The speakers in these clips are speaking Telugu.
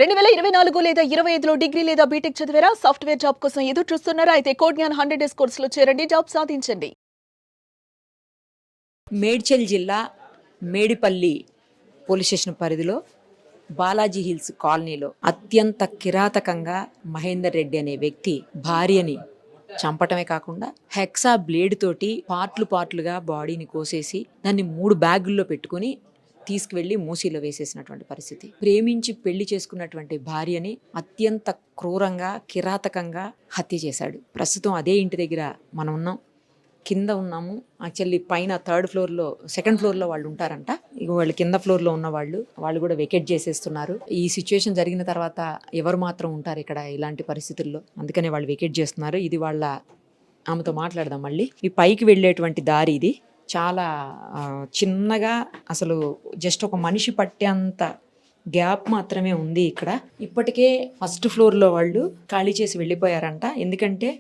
2024 లేదా 25లో డిగ్రీ లేదా బీటెక్ చదివారా? సాఫ్ట్‌వేర్ జాబ్ కోసం ఎదురు చూస్తున్నారా? అయితే కోడ్‌జ్ఞాన్ 100 డేస్ కోర్సులో చేరండి. జాబ్ సాధించండి. మేడ్చల్ జిల్లా మేడిపల్లి పోలీస్ స్టేషన్ పరిధిలో బాలాజీ హిల్స్ కాలనీలో అత్యంత కిరాతకంగా మహేందర్ రెడ్డి అనే వ్యక్తి భార్యని చంపటమే కాకుండా హెక్సా బ్లేడ్ తోటి పార్ట్లుగా బాడీని కోసేసి దాన్ని 3 బ్యాగుల్లో పెట్టుకుని తీసుకువెళ్ళి మూసీలో వేసేసినటువంటి పరిస్థితి. ప్రేమించి పెళ్లి చేసుకున్నటువంటి భార్యని అత్యంత క్రూరంగా కిరాతకంగా హత్య చేశాడు. ప్రస్తుతం అదే ఇంటి దగ్గర మనం ఉన్నాం, కింద ఉన్నాము. యాక్చువల్లీ పైన సెకండ్ ఫ్లోర్లో వాళ్ళు ఉంటారంట. ఇక వాళ్ళు కింద ఫ్లోర్లో ఉన్న వాళ్ళు కూడా వెకేట్ చేసేస్తున్నారు. ఈ సిచ్యువేషన్ జరిగిన తర్వాత ఎవరు మాత్రం ఉంటారు ఇక్కడ ఇలాంటి పరిస్థితుల్లో, అందుకనే వాళ్ళు వెకేట్ చేస్తున్నారు. ఇది వాళ్ళ ఆమెతో మాట్లాడదాం మళ్ళీ. ఈ పైకి వెళ్ళేటువంటి దారి ఇది చాలా చిన్నగా, అసలు జస్ట్ ఒక మనిషి పట్టేంత గ్యాప్ మాత్రమే ఉంది ఇక్కడ. ఇప్పటికే ఫస్ట్ ఫ్లోర్లో వాళ్ళు ఖాళీ చేసి వెళ్ళిపోయారంట. ఎందుకంటే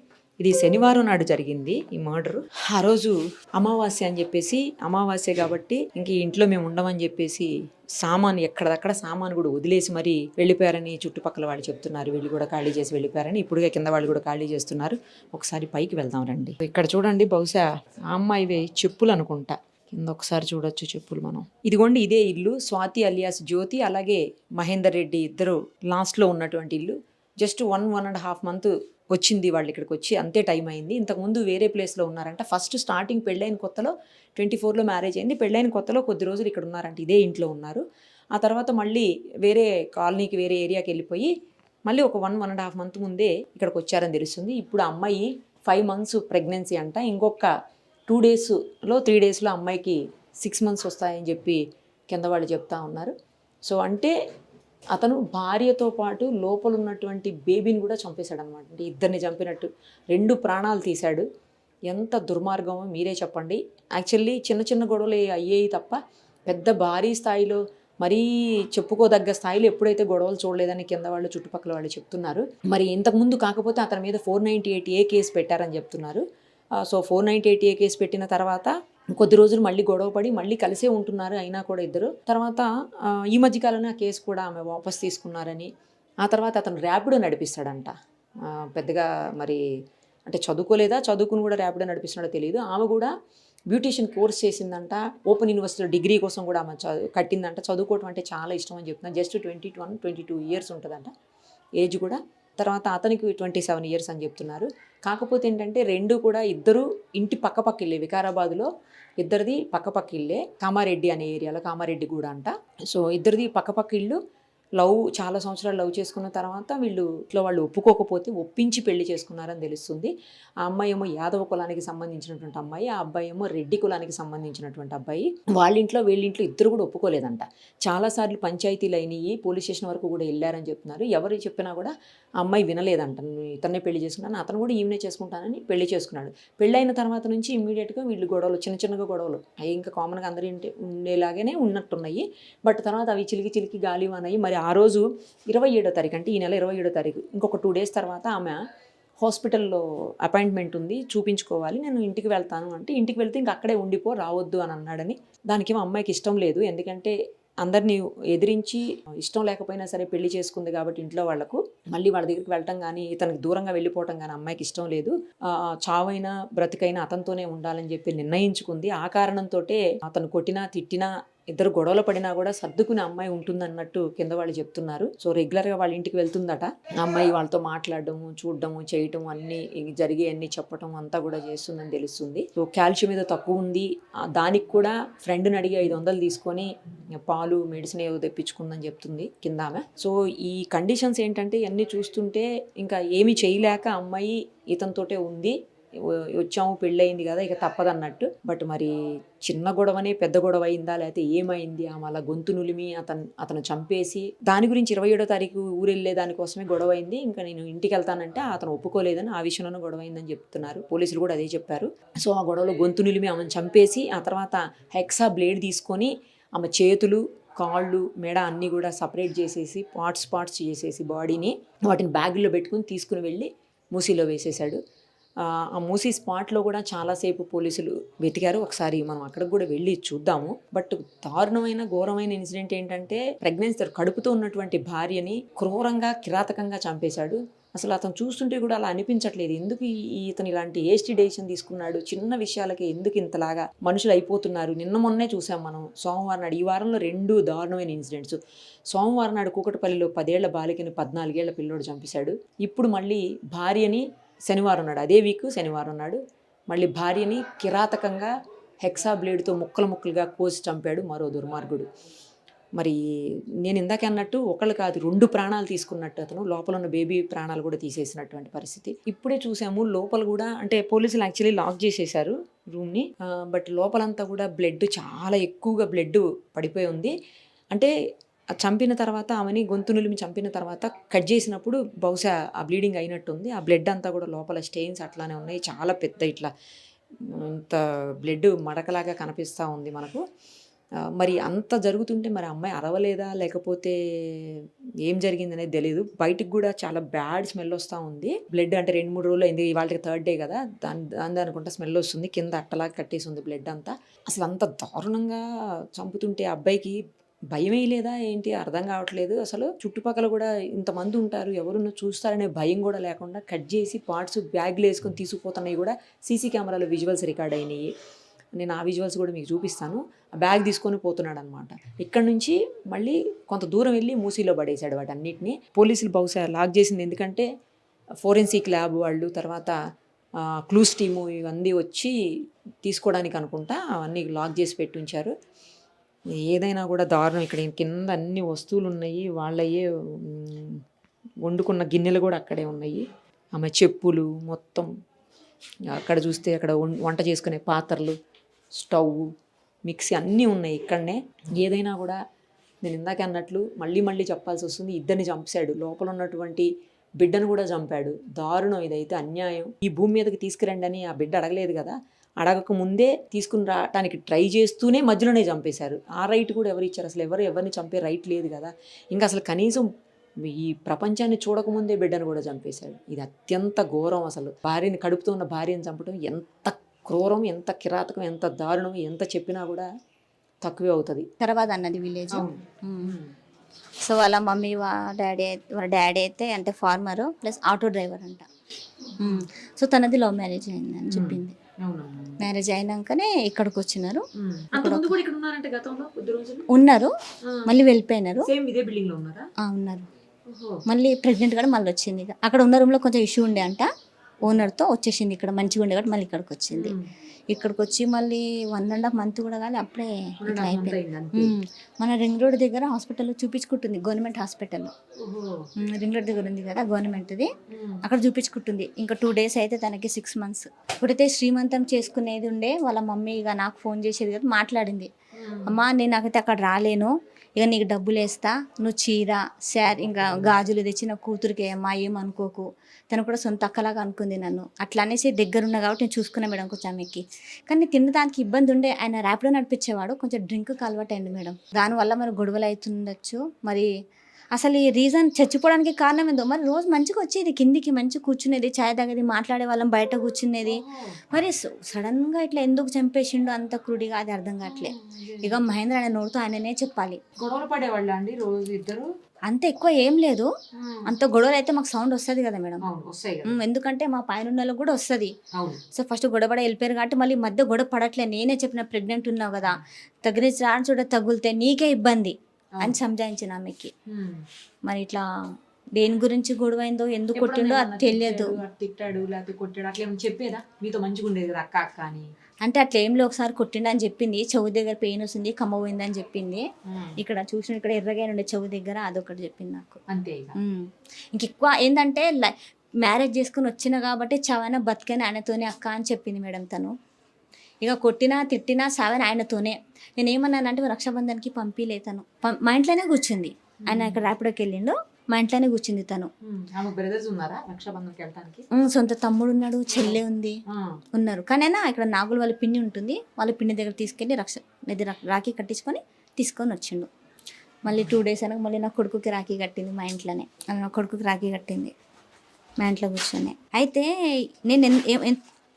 ఇది శనివారం నాడు జరిగింది ఈ మర్డర్. ఆ రోజు అమావాస్య అని చెప్పేసి, అమావాస్య కాబట్టి ఇంక ఇంట్లో మేము ఉండమని చెప్పేసి సామాను ఎక్కడదక్కడ సామాను కూడా వదిలేసి మరీ వెళ్ళిపోయారని చుట్టుపక్కల వాళ్ళు చెప్తున్నారు. వీళ్ళు కూడా ఖాళీ చేసి వెళ్ళిపోయారని. ఇప్పుడుగా కింద వాళ్ళు కూడా ఖాళీ చేస్తున్నారు. ఒకసారి పైకి వెళ్దాం రండి. ఇక్కడ చూడండి, బహుశా ఆ అమ్మాయివే చెప్పులు అనుకుంటా. కింద ఒకసారి చూడొచ్చు చెప్పులు మనం. ఇదిగోండి, ఇదే ఇల్లు. స్వాతి అలియాస్ జ్యోతి అలాగే మహేందర్ రెడ్డి ఇద్దరు లాస్ట్లో ఉన్నటువంటి ఇల్లు. జస్ట్ 1.5 months వచ్చింది వాళ్ళు ఇక్కడికి వచ్చి, అంతే టైం అయింది. ఇంతకుముందు వేరే ప్లేస్లో ఉన్నారంట. ఫస్ట్ స్టార్టింగ్ పెళ్ళైన కొత్తలో 24లో మ్యారేజ్ అయింది. పెళ్ళైన కొత్తలో కొద్ది రోజులు ఇక్కడ ఉన్నారంట, ఇదే ఇంట్లో ఉన్నారు. ఆ తర్వాత మళ్ళీ వేరే కాలనీకి, వేరే ఏరియాకి వెళ్ళిపోయి మళ్ళీ ఒక 1.5 months ముందే ఇక్కడికి వచ్చారని తెలుస్తుంది. ఇప్పుడు ఆ అమ్మాయి 5 months ప్రెగ్నెన్సీ అంట. ఇంకొక 3 daysలో అమ్మాయికి 6 months వస్తాయని చెప్పి కింద వాళ్ళు చెప్తా ఉన్నారు. సో అంటే అతను భార్యతో పాటు లోపల ఉన్నటువంటి బేబీని కూడా చంపేశాడు అనమాట. అంటే ఇద్దరిని చంపినట్టు 2 ప్రాణాలు తీశాడు. ఎంత దుర్మార్గమో మీరే చెప్పండి. యాక్చువల్లీ చిన్న చిన్న గొడవలు అయ్యేవి తప్ప పెద్ద భారీ స్థాయిలో, మరీ చెప్పుకోదగ్గ స్థాయిలో ఎప్పుడైతే గొడవలు చూడలేదని కింద వాళ్ళు చుట్టుపక్కల వాళ్ళు చెప్తున్నారు. మరి ఇంతకుముందు కాకపోతే అతని మీద 498A కేసు పెట్టారని చెప్తున్నారు. సో 498A కేసు పెట్టిన తర్వాత కొద్ది రోజులు మళ్ళీ గొడవ పడి మళ్ళీ కలిసే ఉంటున్నారు అయినా కూడా ఇద్దరు. తర్వాత ఈ మధ్యకాలంలో ఆ కేసు కూడా ఆమె వాపస్ తీసుకున్నారని, ఆ తర్వాత అతను ర్యాపిడో నడిపిస్తాడంట. పెద్దగా మరి అంటే చదువుకుని కూడా ర్యాపిడో నడిపిస్తున్నాడో తెలియదు. ఆమె కూడా బ్యూటీషియన్ కోర్స్ చేసిందంట. ఓపెన్ యూనివర్సిటీలో డిగ్రీ కోసం కూడా ఆమె కట్టిందంట. చదువుకోవటం అంటే చాలా ఇష్టం అని చెప్తున్నాను. జస్ట్ 22 years ఉంటుందంట ఏజ్ కూడా. తర్వాత అతనికి 27 years అని చెప్తున్నారు. కాకపోతే ఏంటంటే ఇద్దరు ఇంటి పక్కపక్క ఇల్లే. వికారాబాద్లో ఇద్దరిది పక్కపక్క ఇల్లే. కామారెడ్డి అనే ఏరియాలో, కామారెడ్డి కూడా అంట. సో ఇద్దరిది పక్కపక్క ఇల్లు. చాలా సంవత్సరాలు లవ్ చేసుకున్న తర్వాత వాళ్ళు ఒప్పుకోకపోతే ఒప్పించి పెళ్లి చేసుకున్నారని తెలుస్తుంది. ఆ అమ్మాయి ఏమో యాదవ కులానికి సంబంధించినటువంటి అమ్మాయి, ఆ అబ్బాయి ఏమో రెడ్డి కులానికి సంబంధించినటువంటి అబ్బాయి. వీళ్ళింట్లో ఇద్దరు కూడా ఒప్పుకోలేదంట. చాలాసార్లు పంచాయతీలు అయినాయి, పోలీస్ స్టేషన్ వరకు కూడా వెళ్ళారని చెప్తున్నారు. ఎవరు చెప్పినా కూడా ఆ అమ్మాయి వినలేదంట. ఇతన్నే పెళ్లి చేసుకున్నాను, అతను కూడా ఈమెనే చేసుకుంటానని పెళ్లి చేసుకున్నాడు. పెళ్ళైన తర్వాత నుంచి ఇమ్మీడియట్గా వీళ్ళు గొడవలు, చిన్నగా గొడవలు అవి ఇంకా కామన్గా అందరి ఉండేలాగానే ఉన్నట్టున్నాయి. బట్ తర్వాత అవి చిలికి గాలివానయ్యి మరి ఆ రోజు 27వ తారీఖు, అంటే ఈ నెల 27వ తారీఖు, ఇంకొక 2 days తర్వాత ఆమె హాస్పిటల్లో అపాయింట్మెంట్ ఉంది, చూపించుకోవాలి, నేను ఇంటికి వెళ్తాను అంటే, ఇంటికి వెళ్తే ఇంక అక్కడే ఉండిపో, రావద్దు అని అన్నాడని. దానికేమో అమ్మాయికి ఇష్టం లేదు. ఎందుకంటే అందరినీ ఎదిరించి ఇష్టం లేకపోయినా సరే పెళ్లి చేసుకుంది కాబట్టి ఇంట్లో వాళ్ళకు మళ్ళీ వాళ్ళ దగ్గరికి వెళ్ళటం కానీ, ఇతనికి దూరంగా వెళ్ళిపోవటం కానీ అమ్మాయికి ఇష్టం లేదు. చావైనా బ్రతికైనా అతనితోనే ఉండాలని చెప్పి నిర్ణయించుకుంది. ఆ కారణంతో అతను కొట్టినా తిట్టినా, ఇద్దరు గొడవలు పడినా కూడా సర్దుకుని అమ్మాయి ఉంటుందన్నట్టు కింద వాళ్ళు చెప్తున్నారు. సో రెగ్యులర్గా వాళ్ళ ఇంటికి వెళ్తుందట. అమ్మాయి వాళ్ళతో మాట్లాడడము, చూడడము, చేయటం అన్నీ అన్నీ చెప్పటం అంతా కూడా చేస్తుందని తెలుస్తుంది. సో కాల్షియం మీద తక్కువ ఉంది, దానికి కూడా ఫ్రెండ్ని అడిగి 500 తీసుకొని పాలు, మెడిసిన్ ఏదో తెప్పించుకుందని చెప్తుంది కింద ఆమె. సో ఈ కండిషన్స్ ఏంటంటే ఇవన్నీ చూస్తుంటే ఇంకా ఏమీ చేయలేక అమ్మాయి ఇతనితోటే ఉంది. వచ్చాము, పెళ్ళయింది కదా, ఇక తప్పదన్నట్టు. బట్ మరి చిన్న గొడవనే పెద్ద గొడవ అయిందా, లేకపోతే ఏమైంది? ఆమె అలా గొంతు నులిమి అతను చంపేసి, దాని గురించి 27వ తారీఖు ఊరెళ్ళే దానికోసమే గొడవ అయింది. ఇంకా నేను ఇంటికి వెళ్తానంటే అతను ఒప్పుకోలేదని, ఆ విషయంలోనే గొడవ అయిందని చెప్తున్నారు. పోలీసులు కూడా అదే చెప్పారు. సో ఆ గొడవలో గొంతు నులిమి ఆమెను చంపేసి, ఆ తర్వాత హెక్సా బ్లేడ్ తీసుకొని ఆమె చేతులు, కాళ్ళు, మెడ అన్నీ కూడా సపరేట్ చేసేసి పార్ట్స్ చేసేసి బాడీని వాటిని బ్యాగుల్లో పెట్టుకుని తీసుకుని వెళ్ళి మూసీలో వేసేశాడు. ఆ మూసీ స్పాట్లో కూడా చాలాసేపు పోలీసులు వెతికారు. ఒకసారి మనం అక్కడికి కూడా వెళ్ళి చూద్దాము. బట్ దారుణమైన ఘోరమైన ఇన్సిడెంట్ ఏంటంటే ప్రెగ్నెన్సీ కడుపుతో ఉన్నటువంటి భార్యని క్రూరంగా కిరాతకంగా చంపేశాడు. అసలు అతను చూస్తుంటే కూడా అలా అనిపించట్లేదు. ఎందుకు ఇతను ఇలాంటి ఏస్టీ డెసిషన్ తీసుకున్నాడు? చిన్న విషయాలకి ఎందుకు ఇంతలాగా మనుషులు అయిపోతున్నారు? నిన్న మొన్నే చూసాం మనం సోమవారం నాడు. ఈ వారంలో 2 దారుణమైన ఇన్సిడెంట్స్. సోమవారం నాడు కూకటపల్లిలో 10 ఏళ్ల బాలికని 14 ఏళ్ల పిల్లోడు చంపేశాడు. ఇప్పుడు మళ్ళీ భార్యని శనివారం నాడు, అదే వీక్ శనివారం నాడు మళ్ళీ భార్యని కిరాతకంగా హెక్సా బ్లేడ్తో ముక్కలుగా కోసి చంపాడు మరో దుర్మార్గుడు. మరి నేను ఇందాక అన్నట్టు ఒకళ్ళు కాదు 2 ప్రాణాలు తీసుకున్నట్టు అతను లోపల ఉన్న బేబీ ప్రాణాలు కూడా తీసేసినటువంటి పరిస్థితి. ఇప్పుడే చూసాము లోపల కూడా, అంటే పోలీసులు యాక్చువల్లీ లాక్ చేసేశారు రూమ్ని. బట్ లోపలంతా కూడా బ్లడ్, చాలా ఎక్కువగా బ్లడ్ పడిపోయి ఉంది. అంటే చంపిన తర్వాత ఆమెని గొంతు నులిమి చంపిన తర్వాత కట్ చేసినప్పుడు బహుశా ఆ బ్లీడింగ్ అయినట్టుంది. ఆ బ్లడ్ అంతా కూడా లోపల స్టెయిన్స్ అట్లానే ఉన్నాయి. చాలా పెద్ద ఇట్లా ఇంత బ్లడ్ మడకలాగా కనిపిస్తూ ఉంది మనకు. మరి అంత జరుగుతుంటే మరి అమ్మాయి అరవలేదా లేకపోతే ఏం జరిగింది అనేది తెలియదు. బయటికి కూడా చాలా బ్యాడ్ స్మెల్ వస్తూ ఉంది. బ్లడ్ అంటే 2-3 రోజులు అయింది. ఇవాళకి 3rd డే కదా, దాని అనుకుంటా స్మెల్ వస్తుంది. కింద అట్టలాగా కట్టేసి ఉంది బ్లడ్ అంతా. అసలు అంత దారుణంగా చంపుతుంటే అబ్బాయికి భయమే లేదా ఏంటి అర్థం కావట్లేదు. అసలు చుట్టుపక్కల కూడా ఇంతమంది ఉంటారు, ఎవరున్నా చూస్తారనే భయం కూడా లేకుండా కట్ చేసి పార్ట్స్ బ్యాగ్లు వేసుకొని తీసుకుపోతున్నాయి కూడా. సీసీ కెమెరాలో విజువల్స్ రికార్డ్ అయినాయి. నేను ఆ విజువల్స్ కూడా మీకు చూపిస్తాను. ఆ బ్యాగ్ తీసుకొని పోతున్నాడు అనమాట. ఇక్కడ నుంచి మళ్ళీ కొంత దూరం వెళ్ళి మూసీలో పడేశాడు వాటన్నిటిని. పోలీసులు బహుశా లాక్ చేసింది ఎందుకంటే ఫోరెన్సిక్ ల్యాబ్ వాళ్ళు, తర్వాత క్లూస్ టీము ఇవన్నీ వచ్చి తీసుకోవడానికి అనుకుంటా అవన్నీ లాక్ చేసి పెట్టి ఉంచారు. ఏదైనా కూడా దారుణం. ఇక్కడ కింద అన్ని వస్తువులు ఉన్నాయి. వాళ్ళయ్యే వండుకున్న గిన్నెలు కూడా అక్కడే ఉన్నాయి. ఆమె చెప్పులు మొత్తం అక్కడ చూస్తే, అక్కడ వంట చేసుకునే పాత్రలు, స్టవ్, మిక్సీ అన్నీ ఉన్నాయి ఇక్కడనే. ఏదైనా కూడా నేను ఇందాక అన్నట్లు మళ్ళీ చెప్పాల్సి వస్తుంది. ఇద్దరిని చంపాడు, లోపల ఉన్నటువంటి బిడ్డను కూడా చంపాడు. దారుణం. ఇదైతే అన్యాయం. ఈ భూమి మీదకి తీసుకురండి అని ఆ బిడ్డ అడగలేదు కదా, అడగక ముందే తీసుకుని రావడానికి ట్రై చేస్తూనే మధ్యలోనే చంపేశారు. ఆ రైట్ కూడా ఎవరు ఇచ్చారు? అసలు ఎవరిని చంపే రైట్ లేదు కదా. ఇంకా అసలు కనీసం ఈ ప్రపంచాన్ని చూడకముందే బిడ్డను కూడా చంపేశాడు. ఇది అత్యంత ఘోరం. అసలు భార్యని, కడుపుతో ఉన్న భార్యను చంపడం ఎంత క్రూరం, ఎంత కిరాతకం, ఎంత దారుణం. ఎంత చెప్పినా కూడా తక్కువే అవుతుంది. తర్వాత అన్నది విలేజ్. సో వాళ్ళ మమ్మీ వాళ్ళ డాడీ అయితే అంటే ఫార్మరు ప్లస్ ఆటో డ్రైవర్ అంట. సో తనది లవ్ మ్యారేజ్ అయిందని చెప్పింది. మ్యారేజ్ అయినాకనే ఇక్కడికి వచ్చినారు. ఉన్నారు, మళ్ళీ వెళ్ళిపోయినారు. ఉన్నారు, మళ్ళీ ప్రెగ్నెంట్ కూడా మళ్ళీ వచ్చింది. అక్కడ ఉన్న రూమ్లో కొంచెం ఇష్యూ ఉండే అంట, ఓనర్తో వచ్చేసింది. ఇక్కడ మంచిగా ఉండే కాబట్టి మళ్ళీ ఇక్కడికి వచ్చింది. ఇక్కడికి వచ్చి మళ్ళీ 1.5 month కూడా కానీ అప్పుడే ఇట్లా అయిపోయింది. మన రింగ్ రోడ్ దగ్గర హాస్పిటల్లో చూపించుకుంటుంది, గవర్నమెంట్ హాస్పిటల్లో. రింగ్ రోడ్ దగ్గర ఉంది కదా గవర్నమెంట్ది, అక్కడ చూపించుకుంటుంది. ఇంకా 2 days అయితే తనకి 6 months. ఇప్పుడైతే శ్రీమంతం చేసుకునేది ఉండే. వాళ్ళ మమ్మీ ఇక నాకు ఫోన్ చేసేది కదా, మాట్లాడింది. అమ్మా నేను నాకైతే అక్కడ రాలేను, ఇక నీకు డబ్బులు వేస్తా, నువ్వు చీర, శారీ, ఇంకా గాజులు తెచ్చి నా కూతురికి అమ్మా ఏమనుకోకు. తను కూడా సొంత అక్కలాగా అనుకుంది నన్ను. అట్లా అనేసి దగ్గరున్నా కాబట్టి నేను చూసుకున్నా మేడం కొంచెం ఆమెకి. కానీ తినడానికి ఇబ్బంది ఉండే. ఆయన ర్యాపిడో నడిపించేవాడు, కొంచెం డ్రింక్ అలవాటు అయింది మేడం. దానివల్ల మరి గొడవలు అవుతుండొచ్చు. మరి అసలు ఈ రీజన్ చచ్చిపోవడానికి కారణం ఏందో. మరి రోజు మంచిగా వచ్చేది, కిందికి మంచిగా కూర్చునేది, ఛాయ్ తాగేది, మాట్లాడే వాళ్ళం, బయట కూర్చునేది. మరి సడన్గా ఇట్లా ఎందుకు చంపేసిండు అంత క్రూడిగా, అది అర్థం కావట్లే. ఇక మహేంద్ర ఆయన నోడుతో ఆయననే చెప్పాలి. గొడవలు పడేవాళ్ళ అండి రోజు ఇద్దరు? అంత ఎక్కువ ఏం లేదు. అంత గొడవలు అయితే మాకు సౌండ్ వస్తుంది కదా మేడం, ఎందుకంటే మా పైన ఉన్న కూడా వస్తుంది. సో ఫస్ట్ గొడవపడ వెళ్ళిపోయారు కాబట్టి మళ్ళీ మధ్య గొడవ పడట్లే. నేనే చెప్పిన ప్రెగ్నెంట్ ఉన్నావు కదా, తగిన రాని చూడ తగులితే నీకే ఇబ్బంది అని సంజాయించిన ఆమెకి. మరి ఇట్లా దేని గురించి గొడవ అయిందో, ఎందుకు కొట్టిండో అది తెలియదు. తిట్టాడు లేకపోతే కొట్టాడు అట్లా ఏమైనా చెప్పేదా? మీతో మంచిగా ఉండేది కదా అక్క అని. అంటే అట్లా ఏంలో ఒకసారి కొట్టిండు అని చెప్పింది. చెవు దగ్గర పెయిన్ వస్తుంది, కమ్మ పోయింది అని చెప్పింది. ఇక్కడ చూసిన ఇక్కడ ఎర్రగా ఉండే చెవు దగ్గర, అదొకటి చెప్పింది నాకు. అంతే. ఇంకెక్కువ ఏంటంటే మ్యారేజ్ చేసుకుని వచ్చిన కాబట్టి చవైనా బతికైనా ఆయనతోనే అక్క అని చెప్పింది మేడం తను. ఇక కొట్టినా తిట్టినా సావని ఆయనతోనే. నేను ఏమన్నానంటే రక్షాబంధన్కి పంపిలే, తను మా ఇంట్లోనే కూర్చుంది. ఆయన ఇక్కడ ర్యాపిడోకి వెళ్ళిండు, మా ఇంట్లోనే కూర్చుంది తను. సొంత తమ్ముడు ఉన్నాడు, చెల్లె ఉంది, ఉన్నారు. కానీ అయినా ఇక్కడ నాగులు వాళ్ళ పిన్ని ఉంటుంది, వాళ్ళ పిన్ని దగ్గర తీసుకెళ్ళి రాఖీ కట్టించుకొని తీసుకొని వచ్చిండు. మళ్ళీ 2 days అయినా మళ్ళీ నా కొడుకుకి రాఖీ కట్టింది మా ఇంట్లోనే. నా కొడుకుకి రాఖీ కట్టింది. మా ఇంట్లో కూర్చొని. అయితే నేను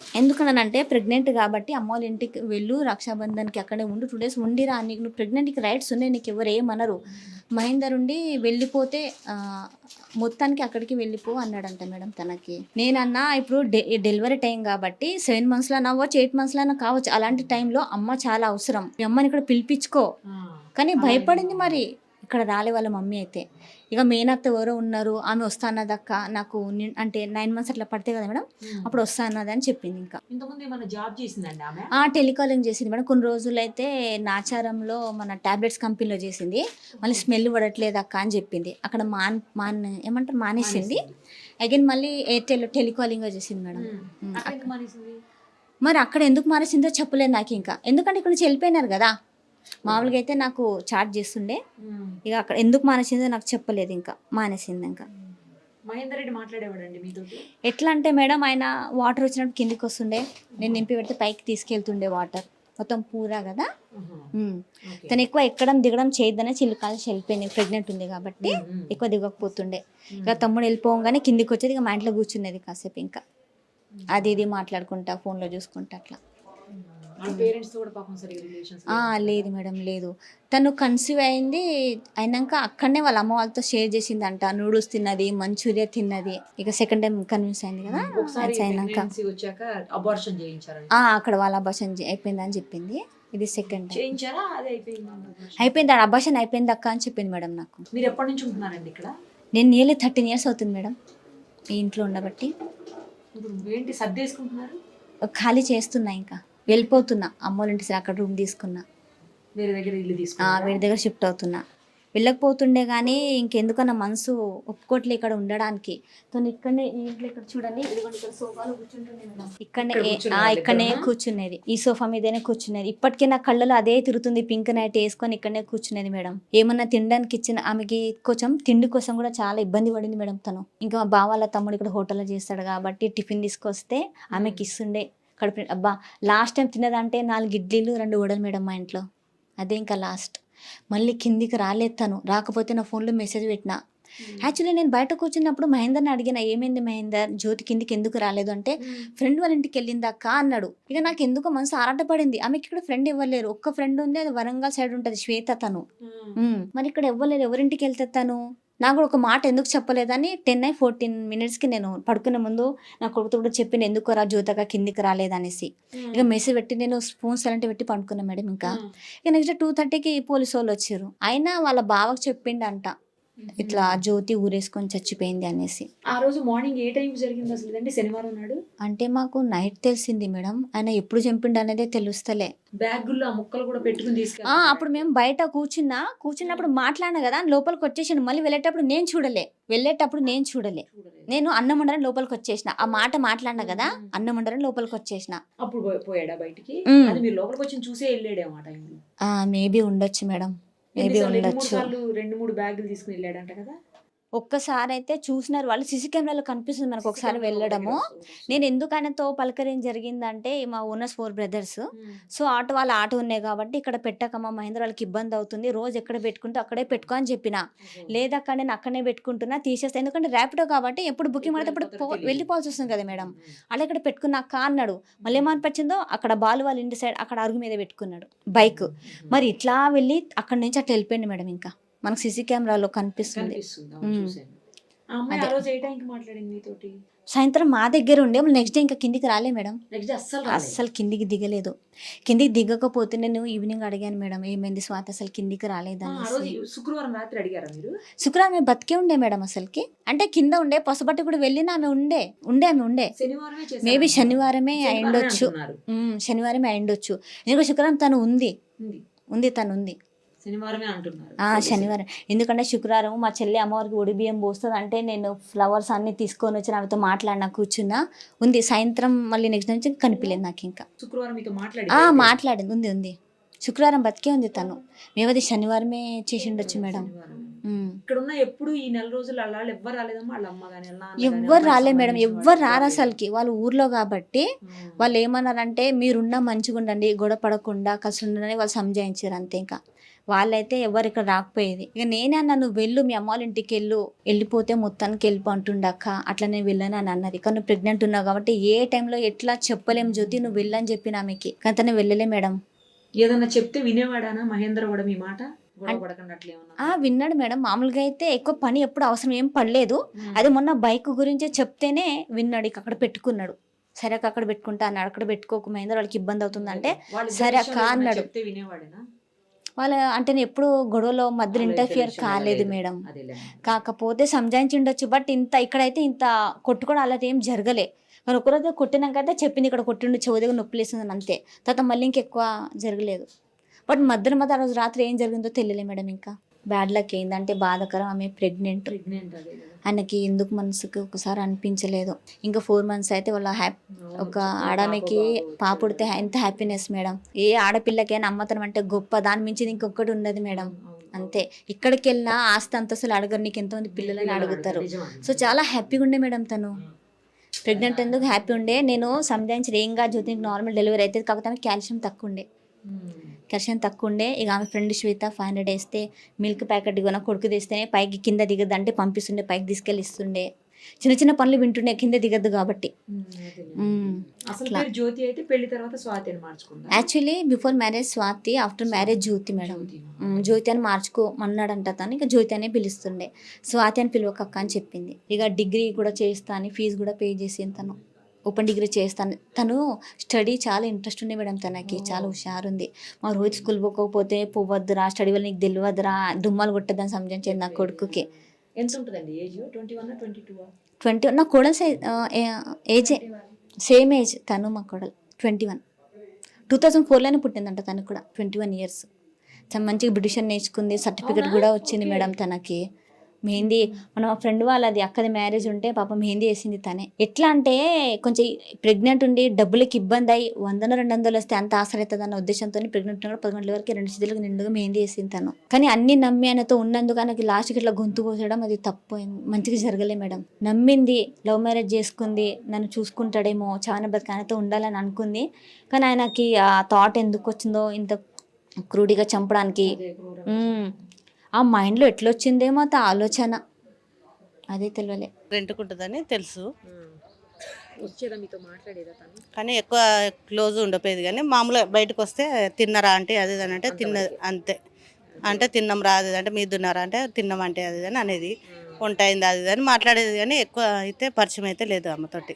ఎందుకన్నానంటే ప్రెగ్నెంట్ కాబట్టి అమ్మ వాళ్ళ ఇంటికి వెళ్ళు, రక్షాబంధన్కి అక్కడే ఉండు, 2 days ఉండిరా, నీకు నువ్వు ప్రెగ్నెంట్కి రైట్స్ ఉన్నాయి, నీకు ఎవరు ఏమనరు, మహేందర్ ఉండి వెళ్ళిపోతే మొత్తానికి అక్కడికి వెళ్ళిపో అన్నాడంట మేడం తనకి. నేనన్నా ఇప్పుడు డెలివరీ టైం కాబట్టి 7 monthsలో అవ్వచ్చు, 8 monthsలో కావచ్చు, అలాంటి టైంలో అమ్మ చాలా అవసరం, మీ అమ్మని ఇక్కడ పిలిపించుకో. కానీ భయపడింది మరి, ఇక్కడ రాలే వాళ్ళ మమ్మీ అయితే. ఇక మేనత్త ఎవరో ఉన్నారు, ఆమె వస్తా అన్నదక్క, నాకు అంటే 9 months అట్లా పడితే కదా మేడం, అప్పుడు వస్తా అన్నది అని చెప్పింది. ఇంకా ఇంతకుముందు ఏమైనా జాబ్ చేసిందండి ఆమె? టెలికాలింగ్ చేసింది మేడం. కొన్ని రోజులు అయితే నాచారంలో మన టాబ్లెట్స్ కంపెనీలో చేసింది, మళ్ళీ స్మెల్ పడట్లేదు అక్క అని చెప్పింది. అక్కడ ఏమంటారు మానేసింది. అగైన్ మళ్ళీ ఎయిర్టెల్ టెలికాలింగ్ చేసింది మేడం. మరి అక్కడ ఎందుకు మానేసిందో చెప్పలేదు నాకు ఇంకా, ఎందుకంటే ఇక్కడ నుంచి వెళ్ళిపోయినారు కదా. మామూలుగా అయితే నాకు చాట్ చేస్తుండే, ఇక అక్కడ ఎందుకు మానేసిందో నాకు చెప్పలేదు, ఇంకా మానేసింది. ఇంకా మహేందర్ రెడ్డి మాట్లాడేవాడండి మీతో? ఎట్లా అంటే మేడం, ఆయన వాటర్ వచ్చినప్పుడు కిందికి వస్తుండే, నేను నింపి పెడితే పైకి తీసుకెళ్తుండే వాటర్, మొత్తం పూరా కదా. తను ఎక్కువ ఎక్కడం దిగడం చేయొద్దనే చిల్లుకాల్సి వెళ్ళిపోయింది, ప్రెగ్నెంట్ ఉంది కాబట్టి ఎక్కువ దిగకపోతుండే. ఇక తమ్ముడు వెళ్ళిపోగానే కిందికి వచ్చేది, ఇక మా ఇంట్లో కూర్చునేది కాసేపు, ఇంకా అది ఇది మాట్లాడుకుంటా, ఫోన్లో చూసుకుంటా అట్లా. లేదు మేడం, లేదు. తను కన్సీవ్ అయినాక అక్కడనే వాళ్ళ అమ్మ వాళ్ళతో షేర్ చేసిందంట, నూడిల్స్ తిన్నది, మంచూరియా తిన్నది. ఇక సెకండ్ టైం కన్విన్స్ అయింది కదా అయినాక అక్కడ వాళ్ళ అబార్షన్ అయిపోయిందని చెప్పింది. ఇది సెకండ్ టైం అయిపోయింది, అబార్షన్ అయిపోయింది అక్క అని చెప్పింది మేడం నాకు. మీరు ఎప్పటి నుంచి ఉంటున్నారండి ఇక్కడ? నేను నియర్లీ 13 years అవుతుంది మేడం ఈ ఇంట్లో ఉండబట్టి. ఏంటి సర్దేసుకుంటున్నారు? ఖాళీ చేస్తున్నా, ఇంకా వెళ్ళిపోతున్నా అమ్మోళ్ళ ఇంటి సైడ్, అక్కడ రూమ్ తీసుకున్నా, వేరే దగ్గర ఇల్లు తీసుకున్నా, వేరే దగ్గర షిఫ్ట్ అవుతున్నా. వెళ్ళకపోతుండే కానీ ఇంకెందుకన్నా మనసు ఒప్పుకోట్లే ఇక్కడ ఉండడానికి. తను ఇక్కడనే ఈ ఇంట్లో ఇక్కడ చూడండి, ఇక్కడ సోఫాలో కూర్చుంటుండే మేడం, ఇక్కడనే కూర్చునేది, ఈ సోఫా మీదనే కూర్చునేది. ఇప్పటికే నా కళ్ళలో అదే తిరుగుతుంది, పింక్ నైట్ వేసుకొని ఇక్కడనే కూర్చునేది మేడం. ఏమన్నా తినడానికి ఇచ్చిన ఆమెకి కొంచెం తిండి కోసం కూడా చాలా ఇబ్బంది పడింది మేడం తను. ఇంకా మా బావాళ్ళ తమ్ముడు ఇక్కడ హోటల్లో చేస్తాడు కాబట్టి టిఫిన్ తీసుకొస్తే ఆమెకి ఇస్తుండే. కడుపు అబ్బా, లాస్ట్ టైం తిన్నదంటే 4 ఇడ్లీలు 2 వడలు మేడం మా ఇంట్లో, అదే ఇంకా లాస్ట్. మళ్ళీ కిందికి రాలేదు తను, రాకపోతే నా ఫోన్లో మెసేజ్ పెట్టినా. యాక్చువల్లీ నేను బయట కూర్చున్నప్పుడు మహేందర్ని అడిగిన, ఏమైంది మహేందర్, జ్యోతి కిందికి ఎందుకు రాలేదు అంటే, ఫ్రెండ్ వాళ్ళ ఇంటికి వెళ్ళింది అక్క అన్నాడు. ఇక నాకు ఎందుకో మనసు ఆరాటపడింది, ఆమెకి ఇక్కడ ఫ్రెండ్ ఇవ్వలేరు, ఒక్క ఫ్రెండ్ ఉంది, అది వరంగల్ సైడ్ ఉంటుంది, శ్వేత తను. మరి ఇక్కడ ఇవ్వలేరు, ఎవరింటికి వెళ్తే తను, నాకు కూడా ఒక మాట ఎందుకు చెప్పలేదని 10:14 minutes నేను పడుకునే ముందు నా కొడుకుతో కూడా చెప్పిన, ఎందుకు రా జ్యోతగా కిందికి రాలేదనేసి. ఇక మెసేజ్ పెట్టి నేను ఫోన్ సైలెంట్ పెట్టి పడుకున్నా మేడం. ఇంకా ఇక నెక్స్ట్ 2:30కి పోలీసు వాళ్ళు వచ్చారు. అయినా వాళ్ళ బావకు చెప్పిండంట, ఇట్లా జ్యోతి ఊరేసుకొని చచ్చిపోయింది అనేసి. ఆ రోజు మార్నింగ్ ఏ టైం జరిగింది అసలు? అంటే శనివారం నాడు అంటే మాకు నైట్ తెలిసింది మేడం, ఆయన ఎప్పుడు చంపిండు అనేది తెలుస్తలే. బ్యాగుల్లో ఆ ముక్కలు కూడా పెట్టుకుని తీసుకెళ్ళి అప్పుడు మేము బయట కూర్చున్నప్పుడు మాట్లాడినా కదా, లోపలికి వచ్చేసాను. మళ్ళీ వెళ్ళేటప్పుడు నేను చూడలే, నేను అన్నం వండరని లోపలికి వచ్చేసిన, ఆ మాట మాట్లాడినా కదా, అన్నం వండరని లోపలికి వచ్చేసిన. అప్పుడు పోయాడా బయటికి? మీరు లోపలికి వచ్చి చూసే వెళ్ళాడేమో ఆ టైంలో. మేబీ ఉండొచ్చు మేడం, మేబీ ఉండొచ్చు. 2-3 బ్యాగులు తీసుకుని వెళ్ళాడంట కదా. ఒక్కసారి అయితే చూసినారు వాళ్ళు, సీసీ కెమెరాలో కనిపిస్తుంది మనకు ఒకసారి వెళ్ళడము. నేను ఎందుకు ఆయనతో పలకరేం జరిగిందంటే, మా ఓనర్స్ 4 brothers, సో వాళ్ళ ఆటో ఉన్నాయి కాబట్టి ఇక్కడ పెట్టకమ్మా మహేంద్ర, వాళ్ళకి ఇబ్బంది అవుతుంది, రోజు ఎక్కడ పెట్టుకుంటే అక్కడే పెట్టుకో అని చెప్పిన. లేదక్క నేను అక్కడనే పెట్టుకుంటున్నా, తీసేస్తా, ఎందుకంటే ర్యాపిడో కాబట్టి ఎప్పుడు బుకింగ్ పడితే అప్పుడు వెళ్ళిపోవాల్సి వస్తుంది కదా మేడం, అలా ఇక్కడ పెట్టుకున్నాక అన్నాడు. మళ్ళీ ఏమనిపించిందో, అక్కడ బాలు వాళ్ళ ఇంటి సైడ్ అక్కడ అరుగు మీద పెట్టుకున్నాడు బైక్. మరి ఇట్లా వెళ్ళి అక్కడ నుంచి అట్లా వెళ్ళిపోయింది మేడం. ఇంకా మనకు సీసీ కెమెరాలో కనిపిస్తుంది. సాయంత్రం మా దగ్గర ఉండే, నెక్స్ట్ డే ఇంకా కిందికి రాలే మేడం, అస్సలు కిందికి దిగలేదు. కిందికి దిగకపోతే నేను ఈవినింగ్ అడిగాను మేడం, ఏమైంది స్వాతి అసలు కిందికి రాలేదని. శుక్రవారం రాత్రి అడిగారా మీరు? శుక్రవారం ఆమె బతికే ఉండే మేడం అసలుకి, అంటే కింద ఉండే పసుబట్టి కూడా వెళ్ళిన ఆమె ఉండే మేబీ శనివారమే అయిండొచ్చు, ఎందుకంటే శుక్రవారం తను ఉంది, శనివారమే అంటున్నారు. శనివారం, ఎందుకంటే శుక్రవారం మా చెల్లి అమ్మవారికి ఒడి బియ్యం పోస్తుంది అంటే నేను ఫ్లవర్స్ అన్ని తీసుకొని వచ్చి ఆమెతో మాట్లాడినా, కూర్చున్నా, ఉంది. సాయంత్రం మళ్ళీ నెక్స్ట్ నుంచి కనిపించలేదు నాకు. ఇంకా శుక్రవారం మాట్లాడింది, ఉంది. శుక్రవారం బతికే ఉంది తను, మేమది శనివారమే చేసిండొచ్చు మేడం. ఇక్కడ ఉన్న ఎప్పుడు ఈ నెల రోజులు అలా ఎవ్వరు రాలేదమ్మా, వాళ్ళ అమ్మ కానీ ఎవ్వరు రాలే మేడం, ఎవ్వరు రారు అసలుకి. వాళ్ళు ఊర్లో కాబట్టి వాళ్ళు ఏమన్నారంటే, మీరున్నా మంచిగా ఉండండి, గొడవ పడకుండా కలిసి ఉండని వాళ్ళు సంజాయించారు అంతే. ఇంకా వాళ్ళైతే ఎవరు ఇక్కడ రాకపోయేది. ఇక నేనే అన్నా, నువ్వు వెళ్ళు మీ అమ్మ వాళ్ళ ఇంటికి వెళ్ళిపోతే మొత్తానికి వెళ్ళిపో అంటుండక్క. అట్లా నేను వెళ్ళాను అని అన్నది. కానీ నువ్వు ప్రెగ్నెంట్ ఉన్నావు కాబట్టి ఏ టైంలో ఎట్లా చెప్పలేం జ్యోతి, నువ్వు వెళ్ళని చెప్పిన ఆమెకి. కానీ తను వెళ్ళలే మేడం. ఏదన్నా చెప్తే వినేవాడానా మహేందర్ కూడా మీ మాట? గొడవ పడకుండా అట్లా ఏమన్నా? విన్నాడు మేడం. మామూలుగా అయితే ఎక్కువ పని ఎప్పుడు అవసరం ఏం పడలేదు. అదే మొన్న బైక్ గురించి చెప్తేనే విన్నాడు. ఇక అక్కడ పెట్టుకున్నాడు. సరే అక్క అక్కడ పెట్టుకుంటా అన్నాడు. అక్కడ పెట్టుకోక మహేందర్ వాళ్ళకి ఇబ్బంది అవుతుందంటే సరే అక్క అన్నాడు. చెప్తే వినేవాడేనా? వాళ్ళ అంటే నేను ఎప్పుడు గొడవలో మధ్యలో ఇంటర్ఫియర్ కాలేదు మేడం. కాకపోతే సంజాయించిండొచ్చు. బట్ ఇక్కడైతే ఇంత కొట్టుకోవడం అలా ఏం జరగలే. మరి ఒకరోజు కొట్టినాకైతే చెప్పింది ఇక్కడ కొట్టిండు, చెవి దగ్గర నొప్పి లేస్తుంది అంతే. తర్వాత మళ్ళీ ఇంకెక్కువ జరగలేదు. బట్ మధ్య ఆ రోజు రాత్రి ఏం జరిగిందో తెలియలే మేడం. ఇంకా బ్యాడ్ లక్ ఏంటంటే బాధాకరం, ఆమె ప్రెగ్నెంట్. ఆయనకి ఎందుకు మనసుకి ఒకసారి అనిపించలేదు. ఇంకా 4 months అయితే వాళ్ళ ఒక ఆడమెకి పాప పుడితే ఎంత హ్యాపీనెస్ మేడం. ఏ ఆడపిల్లకైనా అమ్మతనం అంటే గొప్ప, దాని మించి ఇంకొకటి ఉన్నది మేడం. అంతే. ఇక్కడికి వెళ్ళినా ఆస్తి అంతస్తులు అడగరు, నీకు ఎంతమంది పిల్లలని అడుగుతారు. సో చాలా హ్యాపీగా ఉండే మేడం తను. ప్రెగ్నెంట్ ఎందుకు హ్యాపీ ఉండే. నేను సంజాయించిన ఏం కాదు జ్యోతి, నార్మల్ డెలివరీ అవుతుంది. కాకపోతే కాల్షియం తక్కువ ఉండే. ఇక ఆమె ఫ్రెండ్ శ్వేత 500 వేస్తే మిల్క్ ప్యాకెట్ కొన కొడుకు తెస్తేనే పైకి కింద దిగద్దు అంటే పంపిస్తుండే, పైకి తీసుకెళ్ళి ఇస్తుండే. చిన్న చిన్న పనులు వింటుండే, కింద దిగద్దు కాబట్టి. జ్యోతి అయితే పెళ్లి తర్వాత స్వాతి అని మార్చుకుంది. Actually before marriage Swathi, after marriage Jyothi madam. Jyothi అని మార్చుకోమన్నాడంట తను. ఇక జ్యోతి అనే పిలుస్తుండే. స్వాతి అని పిలవకక్క అని చెప్పింది. ఇక డిగ్రీ కూడా చేస్తా అని ఫీజు కూడా పే చేసింది తను. ఓపెన్ డిగ్రీ చేస్తాను. తను స్టడీ చాలా ఇంట్రెస్ట్ ఉంది మేడం. తనకి చాలా హుషారు ఉంది. మా రోజు స్కూల్ పోకపోతే పోవద్దురా, స్టడీ వల్ల నీకు తెలియదురా, దుమ్మాలు కొట్టద్దని సంజాయించేది నా కొడుకుకి. ఎంత ఉంటుందండి ఏజ్? 21 22? 20. నా కోడలు ఏజే సేమ్ ఏజ్. తను మా కోడలు 21. 2004లోనే పుట్టిందంట తనకు కూడా. 21 years. తను మంచిగా బ్యూటిషియన్ నేర్చుకుంది, సర్టిఫికెట్ కూడా వచ్చింది మేడం తనకి. మెహందీ మన ఫ్రెండ్ వాళ్ళది అక్కది మ్యారేజ్ ఉంటే పాప మెహందీ వేసింది తనే. ఎట్లా అంటే కొంచెం ప్రెగ్నెంట్ ఉండి డబ్బులకి ఇబ్బంది అయ్యి 100-200 వస్తే అంత ఆసరైతుంది అన్న ఉద్దేశంతో ప్రెగ్నెంట్ 11 గంటల వరకు 2 చేతులకు నిండుగా మెహందీ వేసింది తను. కానీ అన్ని నమ్మి ఆయనతో ఉన్నందుకు ఆయనకి లాస్ట్కి ఇట్లా గొంతు కోసడం అది తప్పు, మంచిగా జరగలే మేడం. నమ్మింది, లవ్ మ్యారేజ్ చేసుకుంది, నన్ను చూసుకుంటాడేమో, చాలా బతికి ఆయనతో ఉండాలని అనుకుంది. కానీ ఆయనకి ఆ థాట్ ఎందుకు వచ్చిందో ఇంత క్రూడిగా చంపడానికి, ఆ మైండ్లో ఎట్లొచ్చిందేమో ఆ ఆలోచన, అదే తెలియలే. రెంట్కుంటుందని తెలుసు, వచ్చేదా మీతో మాట్లాడేదా తను? కానీ ఎక్కువ క్లోజ్ ఉండపోయేది. కానీ మామూలుగా బయటకు వస్తే తిన్నరా అంటే అది ఇది అని అంటే తిన్నది అంతే. అంటే తిన్నాం రా అది అంటే మీరు తిన్నారా అంటే తిన్నాం అంటే అది అని అనేది. వంట అయింది అది అని మాట్లాడేది. కానీ ఎక్కువ అయితే పరిచయం అయితే లేదు అమ్మతోటి.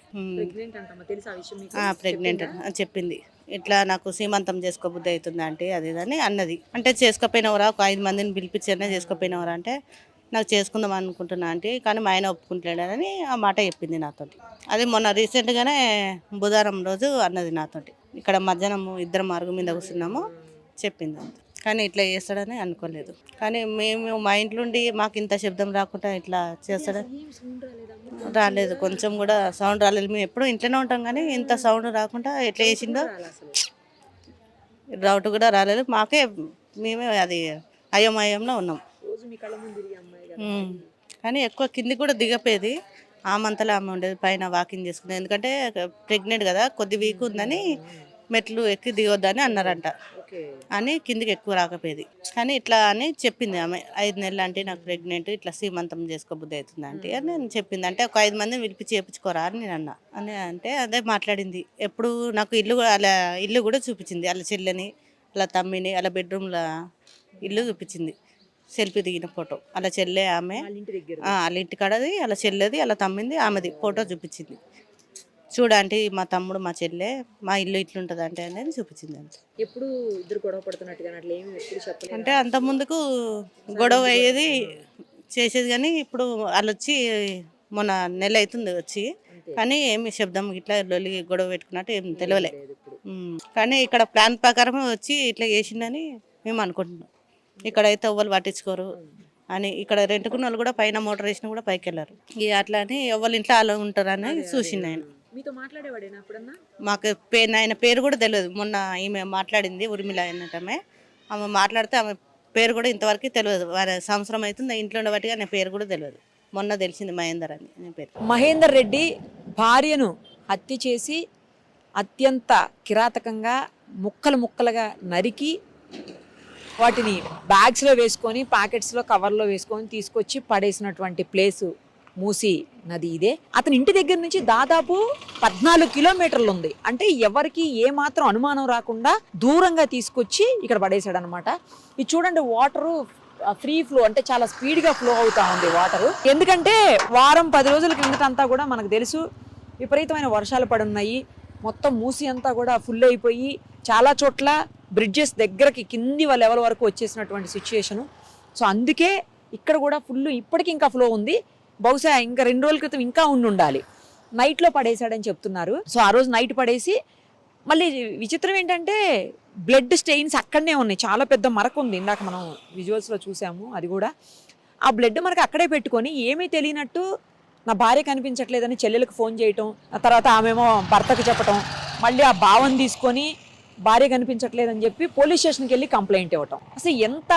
ప్రెగ్నెంట్ అని చెప్పింది. ఇట్లా నాకు సీమంతం చేసుకోబుద్ధి అవుతుంది అంటే అది అని అన్నది. అంటే చేసుకోపోయినవరా, ఒక 5 మందిని పిలిపించారనే చేసుకోపోయినవరా అంటే నాకు చేసుకుందాం అనుకుంటున్నా అంటే, కానీ మా ఆయన ఒప్పుకుంటలేడని ఆ మాట చెప్పింది నాతోటి. అది మొన్న రీసెంట్గానే బుధవారం రోజు అన్నది నాతోటి. ఇక్కడ మధ్యాహ్నం ఇద్దరం అరుగు మీద కూర్చున్నాము, చెప్పింది అంత. కానీ ఇట్లా చేస్తాడని అనుకోలేదు. కానీ మేము మా ఇంట్లో ఉండి మాకు ఇంత శబ్దం రాకుండా ఇట్లా చేస్తాడని రాలేదు. కొంచెం కూడా సౌండ్ రాలేదు. మేము ఎప్పుడూ ఇంట్లోనే ఉంటాం కానీ ఇంత సౌండ్ రాకుండా ఎట్లా చేసిండో డౌట్ కూడా రాలేదు. మాకే మేమే అది అయోమయంలో ఉన్నాం. కానీ ఎక్కువ కిందికి కూడా దిగపోయేది. ఆమంతలో ఆమె ఉండేది, పైన వాకింగ్ చేసుకునేది. ఎందుకంటే ప్రెగ్నెంట్ కదా, కొద్ది వీక్ ఉందని మెట్లు ఎక్కి దిగొద్దని అన్నారంట అని కిందికి ఎక్కువ రాకపోయేది. కానీ ఇట్లా అని చెప్పింది ఆమె. 5 నెలలు అంటే నాకు ప్రెగ్నెంట్, ఇట్లా సీమంతం చేసుకోబుద్ధి అవుతుంది అంటే అని నేను చెప్పింది. అంటే ఒక 5 మందిని పిలిపించి చేయించుకోరా అని నేను అన్నా అని అంటే అదే మాట్లాడింది. ఎప్పుడు నాకు ఇల్లు కూడా చూపించింది. అలా చెల్లెని, అలా తమ్మిని, అలా బెడ్రూమ్లో ఇల్లు చూపించింది. సెల్ఫీ దిగిన ఫోటో. అలా చెల్లె ఆమె, వాళ్ళ ఇంటి కాడది, అలా చెల్లెది, అలా తమ్మింది, ఆమెది ఫోటో చూపించింది. చూడండి మా తమ్ముడు మా చెల్లె, మా ఇల్లు ఇట్లుంటుంది అంటే అనేది చూపించింది. అంతే. ఎప్పుడు ఇద్దరు గొడవ పడుతున్నట్టుగా అట్లా ఏమి ఎప్పుడు చెప్పలేదు అంటే అంత ముందుకు గొడవ అయ్యేది చేసేది. కానీ ఇప్పుడు వాళ్ళు వచ్చి మొన్న నెల అవుతుంది వచ్చి, కానీ ఏమి శబ్దం ఇట్లా లొల్లి గొడవ పెట్టుకున్నట్టు ఏం తెలియలే. కానీ ఇక్కడ ప్లాన్ ప్రకారమే వచ్చి ఇట్లా చేసిందని మేము అనుకుంటున్నాం. ఇక్కడైతే ఎవ్వరు పట్టించుకోరు అని. ఇక్కడ రెంట్కున్న వాళ్ళు కూడా పైన మోటార్ వేసిన కూడా పైకి వెళ్ళారు. ఇక అట్లా అని ఎవరి ఇంట్లో అలా ఉంటారని చూసింది ఆయన. మీతో మాట్లాడేవాడేనా అప్పుడన్నా? మాకు ఆయన పేరు కూడా తెలియదు. మొన్న ఈమె మాట్లాడింది, ఉర్మిళ అన్నటమే. ఆమె మాట్లాడితే ఆమె పేరు కూడా ఇంతవరకు తెలియదు. సంవత్సరం అవుతుంది ఇంట్లో ఉండబట్టి ఆయన పేరు కూడా తెలియదు. మొన్న తెలిసింది మహేందర్ అని పేరు. మహేందర్ రెడ్డి భార్యను హత్య చేసి అత్యంత కిరాతకంగా ముక్కలుగా నరికి వాటిని బ్యాగ్స్లో వేసుకొని ప్యాకెట్స్లో కవర్లో వేసుకొని తీసుకొచ్చి పడేసినటువంటి ప్లేసు మూసీ నది ఇదే. అతని ఇంటి దగ్గర నుంచి దాదాపు 14 కిలోమీటర్లు ఉంది. అంటే ఎవరికి ఏ మాత్రం అనుమానం రాకుండా దూరంగా తీసుకొచ్చి ఇక్కడ పడేశాడు అనమాట. ఇది చూడండి, వాటరు ఫ్రీ ఫ్లో, అంటే చాలా స్పీడ్గా ఫ్లో అవుతా ఉంది వాటరు. ఎందుకంటే వారం 10 రోజుల కిందటంతా కూడా మనకు తెలుసు విపరీతమైన వర్షాలు పడున్నాయి. మొత్తం మూసి అంతా కూడా ఫుల్ అయిపోయి చాలా చోట్ల బ్రిడ్జెస్ దగ్గరకి కింది లెవెల్ వరకు వచ్చేసినటువంటి సిచ్యుయేషను. సో అందుకే ఇక్కడ కూడా ఫుల్ ఇప్పటికి ఇంకా ఫ్లో ఉంది. బహుశా ఇంకా 2 రోజుల క్రితం ఇంకా ఉండాలి. నైట్లో పడేశాడని చెప్తున్నారు. సో ఆ రోజు నైట్ పడేసి మళ్ళీ విచిత్రం ఏంటంటే బ్లడ్ స్టెయిన్స్ అక్కడనే ఉన్నాయి. చాలా పెద్ద మరక ఉంది, ఇందాక మనం విజువల్స్లో చూసాము. అది కూడా ఆ బ్లడ్ మనకు అక్కడే పెట్టుకొని ఏమీ తెలియనట్టు నా భార్య కనిపించట్లేదని చెల్లెలకు ఫోన్ చేయటం, ఆ తర్వాత ఆమెమో భర్తకు చెప్పటం, మళ్ళీ ఆ భావం తీసుకొని భార్య కనిపించట్లేదని చెప్పి పోలీస్ స్టేషన్కి వెళ్ళి కంప్లైంట్ ఇవ్వటం. అసలు ఎంత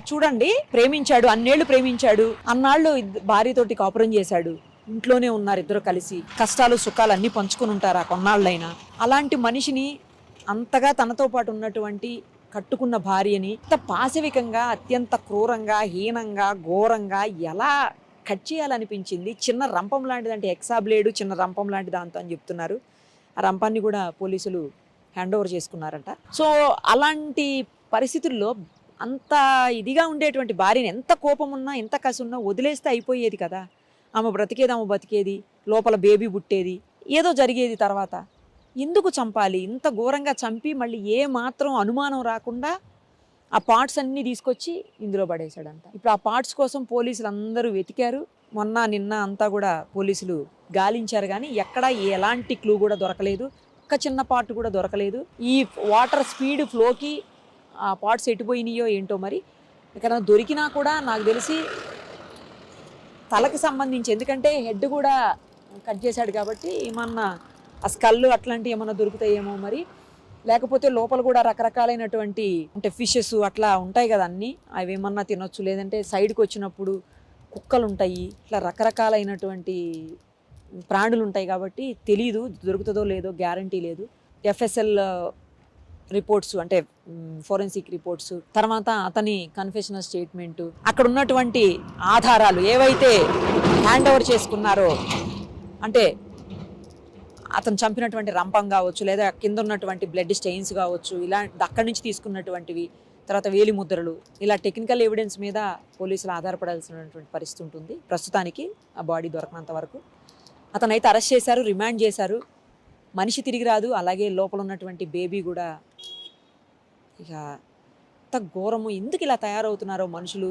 చూడండి, ప్రేమించాడు, అన్నేళ్ళు ప్రేమించాడు, అన్నాళ్ళు భార్యతోటి కాపురం చేశాడు, ఇంట్లోనే ఉన్నారు ఇద్దరు కలిసి, కష్టాలు సుఖాలు అన్నీ పంచుకొని ఉంటారు ఆ కొన్నాళ్ళైనా. అలాంటి మనిషిని, అంతగా తనతో పాటు ఉన్నటువంటి కట్టుకున్న భార్యని అంత పాశవికంగా, అత్యంత క్రూరంగా, హీనంగా, ఘోరంగా ఎలా కట్ చేయాలనిపించింది. చిన్న రంపం లాంటిది, అంటే ఎక్సా బ్లేడు చిన్న రంపం లాంటి దాంతో అని చెప్తున్నారు. ఆ రంపాన్ని కూడా పోలీసులు హ్యాండ్ ఓవర్ చేసుకున్నారంట. సో అలాంటి పరిస్థితుల్లో అంత ఇదిగా ఉండేటువంటి భార్యని ఎంత కోపం ఉన్నా ఎంత కసి ఉన్నా వదిలేస్తే అయిపోయేది కదా. ఆమె బతికేది, లోపల బేబీ పుట్టేది, ఏదో జరిగేది. తర్వాత ఎందుకు చంపాలి? ఇంత ఘోరంగా చంపి మళ్ళీ ఏ మాత్రం అనుమానం రాకుండా ఆ పార్ట్స్ అన్నీ తీసుకొచ్చి ఇందులో పడేశాడంట. ఇప్పుడు ఆ పార్ట్స్ కోసం పోలీసులు అందరూ వెతికారు. మొన్న నిన్న అంతా కూడా పోలీసులు గాలించారు, కానీ ఎక్కడ ఎలాంటి క్లూ కూడా దొరకలేదు. ఒక్క చిన్న పార్ట్ కూడా దొరకలేదు. ఈ వాటర్ స్పీడ్ ఫ్లోకి ఆ పార్ట్స్ ఎటుపోయినాయో ఏంటో మరి. ఇక్కడ దొరికినా కూడా నాకు తెలిసి తలకి సంబంధించి, ఎందుకంటే హెడ్ కూడా కట్ చేశాడు కాబట్టి ఏమన్నా ఆ స్కల్ అట్లాంటివి ఏమన్నా దొరుకుతాయేమో మరి. లేకపోతే లోపల కూడా రకరకాలైనటువంటి, అంటే ఫిషెస్ అట్లా ఉంటాయి కదా అన్నీ, అవి ఏమన్నా తినొచ్చు. లేదంటే సైడ్కి వచ్చినప్పుడు కుక్కలు ఉంటాయి, ఇట్లా రకరకాలైనటువంటి ప్రాణులు ఉంటాయి కాబట్టి తెలీదు, దొరుకుతుందో లేదో గ్యారంటీ లేదు. FSL రిపోర్ట్స్, అంటే ఫోరెన్సిక్ రిపోర్ట్స్, తర్వాత అతని కన్ఫెషనల్ స్టేట్మెంటు, అక్కడ ఉన్నటువంటి ఆధారాలు ఏవైతే హ్యాండ్ ఓవర్ చేసుకున్నారో, అంటే అతను చంపినటువంటి రంపం కావచ్చు, లేదా కింద ఉన్నటువంటి బ్లడ్ స్టెయిన్స్ కావచ్చు, ఇలాంటి అక్కడి నుంచి తీసుకున్నటువంటివి, తర్వాత వేలి ముద్రలు, ఇలా టెక్నికల్ ఎవిడెన్స్ మీద పోలీసులు ఆధారపడాల్సినటువంటి పరిస్థితి ఉంటుంది ప్రస్తుతానికి, ఆ బాడీ దొరకనంత వరకు. అతనైతే అరెస్ట్ చేశారు, రిమాండ్ చేశారు. మనిషి తిరిగి రాదు, అలాగే లోపల ఉన్నటువంటి బేబీ కూడా. ఇక ఎంత ఘోరము, ఎందుకు ఇలా తయారవుతున్నారో మనుషులు,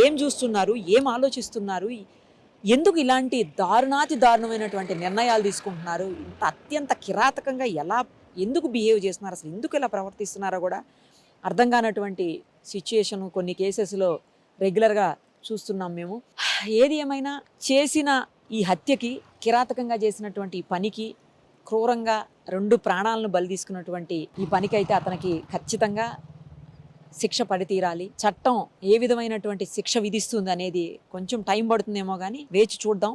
ఏం చూస్తున్నారు, ఏం ఆలోచిస్తున్నారు, ఎందుకు ఇలాంటి దారుణమైనటువంటి నిర్ణయాలు తీసుకుంటున్నారు, ఇంత అత్యంత కిరాతకంగా ఎందుకు బిహేవ్ చేస్తున్నారు, అసలు ఎందుకు ఇలా ప్రవర్తిస్తున్నారో కూడా అర్థం కానటువంటి సిచ్యుయేషన్ కొన్ని కేసెస్లో రెగ్యులర్గా చూస్తున్నాం మేము. ఏది ఏమైనా చేసిన ఈ హత్యకి, కిరాతకంగా చేసినటువంటి ఈ పనికి, క్రూరంగా 2 ప్రాణాలను బలి తీసుకున్నటువంటి ఈ పనికైతే అతనికి ఖచ్చితంగా శిక్ష పడి తీరాలి. చట్టం ఏ విధమైనటువంటి శిక్ష విధిస్తుంది అనేది కొంచెం టైం పడుతుందేమో కానీ వేచి చూద్దాం.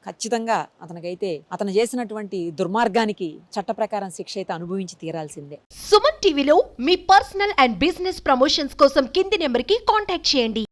ఖచ్చితంగా అతనికైతే అతను చేసినటువంటి దుర్మార్గానికి చట్ట ప్రకారం శిక్ష అయితే అనుభవించి తీరాల్సిందే. సుమన్ టీవీలో మీ పర్సనల్ అండ్ బిజినెస్ ప్రమోషన్స్ కోసం కింది నెంబర్కి కాంటాక్ట్ చేయండి.